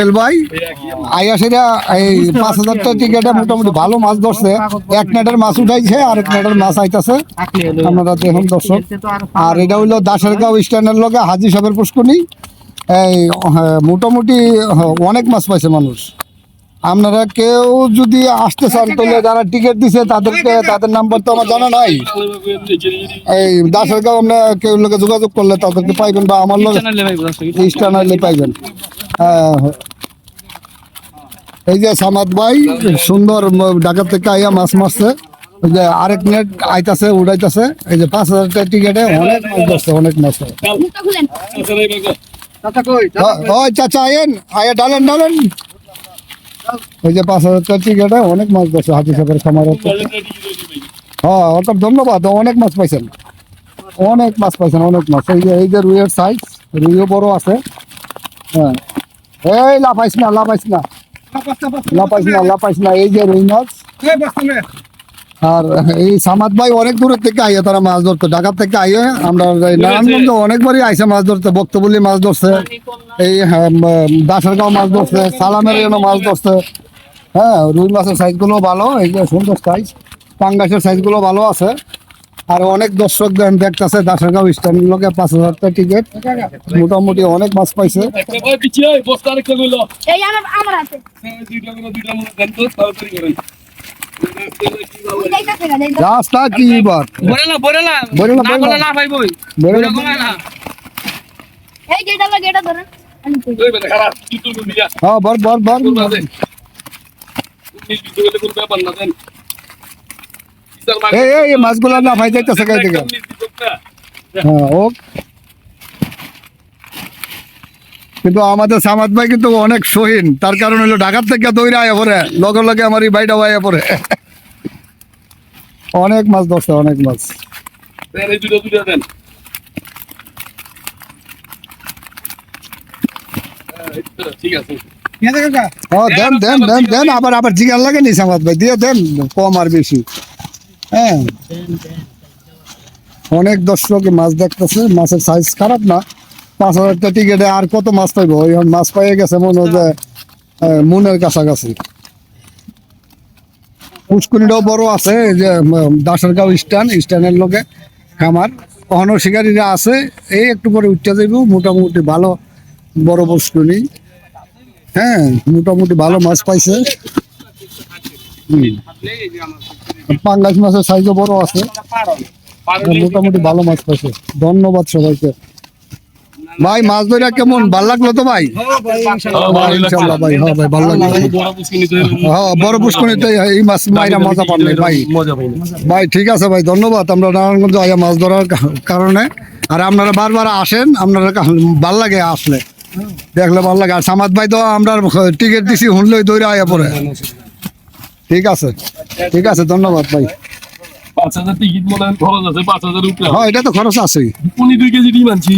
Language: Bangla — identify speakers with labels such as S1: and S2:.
S1: রুয়েল ভাই আইয়া সেটা এই 5,000 টাকা টিকেটে মোটামুটি ভালো মাছ ধরছে। এক নেটের মাছ উঠাইছে আর এক নেটের মাছ আইতাছে, আপনারা দেখুন দর্শক। আর এটা হইলো দাসেরগাঁও স্ট্যান্ডের লগে হাজি সাহেবের পুষ্করণী। এই মোটামুটি অনেক মাছ পাইছে মানুষ। আপনারা কেউ যদি আসতে চান তাহলে যারা টিকিট দিছে তাদের নাম্বার তো আমার জানা নাই। এই দাসেরগাঁও আমরা কেউ লোকে যোগাযোগ করলে তাদেরকে পাইবেন, বা আমার লোক স্টানাইলে পাইবেন। এই যে সামাদ ভাই সুন্দর ঢাকা থেকে আইয়া মাছ মারছে। ওই যে আরেক নেট আইতাছে উড়াইতাছে। এই যে 5,000 টাকা টিকিটে অনেক মাছ ধরছে, অনেক মাছ। ওই চাচা আয়েন, আয়া ডালেন ডালেন। এই যে 5,000 টাকা টিকিটে অনেক মাছ ধরছে হাজি সাহেবের খামারে। হ্যাঁ অত ধন্যবাদ, অনেক মাছ পাইছেন, অনেক মাছ পাইছেন, অনেক মাছ। এই যে রুইয়ের সাইজ, রুইও বড় আছে। হ্যাঁ এই লাফাইস না লাফাইস না লাফাইস না লাফাইস না। এই যে রুই মাছ। আর এই সামাদ ভাই অনেক দূরের থেকে আইয়ে তারা মাছ ধরতো, ঢাকা থেকে আইয়ে। আমরা নারায়ণগঞ্জ অনেকবারই আইসে মাছ ধরতে, বক্তবলি মাছ ধরছে, এই দাসেরগাঁও মাছ ধরছে, সালামের মাছ ধরছে। হ্যাঁ রুই মাছের সাইজগুলো ভালো, এই যে সুন্দর সাইজ। পাঙ্গাসের সাইজগুলো ভালো আছে। আর অনেক দর্শক দেখতেছে দাসেরগাঁও স্ট্যান্ডগুলোকে 5,000 টাকা টিকিট, মোটামুটি অনেক মাছ পাইছে। রাস্তা কি বার হ্যাঁ বর বর বর এই মাছগুলো না ভাই যাইতেছে গাই থেকে। হ্যাঁ ও কিন্তু আমাদের সামাদ ভাই কিন্তু অনেক সহীন, তার কারণ হলো ঢাকার থেকে দৌড়ে আয়া পরে লগে লগে আমার এই বাইটা আয়া পরে অনেক মাছ ধরছে, অনেক মাছ। দেন দেন দেন দেন, আবার আবার জিগার লাগে নি সামাদ ভাই, দিয়ে দেন কম আর বেশি। হ্যাঁ অনেক দর্শক মাছ দেখতেছে, মাছের সাইজ খারাপ না। 5,000 টাকা টিকিটে আর কত মাছ পাইব? এখন মাছ পাইয়ে গেছে মনে হয় যে মনের কাছাকাছি। পুষ্করিটাও বড় আছে, যে দাসেরগাঁও স্ট্যান্ডের লোকে খামার অহনো শিকারীরা আছে। এই একটু করে উঠতে যাইব, মোটামুটি ভালো বড় পুষ্করি। হ্যাঁ মোটামুটি ভালো মাছ পাইছে। পাঙ্গাস মাছের সাইজও বড় আছে, মোটামুটি ভালো মাছ পাইছে। ধন্যবাদ সবাইকে। ভাই মাছ ধরা কেমন, ভাল লাগলো তো ভাই? ইনশাআল্লাহ ভাই, হ্যাঁ ভাই ভালো লাগলো। হ্যাঁ বড় পুষ্করিতে এই মাছ মাইরা মজা পান নাই ভাই। ভাই ঠিক আছে ভাই, ধন্যবাদ। আমরা নারায়ণগঞ্জ আয়া মাছ ধরার কারণে, আর আপনারা বারবার আসেন, আপনারা ভাল লাগে আসলে, দেখলে ভাল লাগে। আর সামাদ ভাই তো আমরা টিকিট দিছি শুনলেই দৌড়ে আয়া পরে। ঠিক আছে ঠিক আছে, ধন্যবাদ ভাই।
S2: 5,000 টিকিট মনে হয় খরচ আছে, 5,000 উপরে।
S1: হ্যাঁ এটা তো খরচ আছেই।
S2: 2 কেজি ডিম আনছি।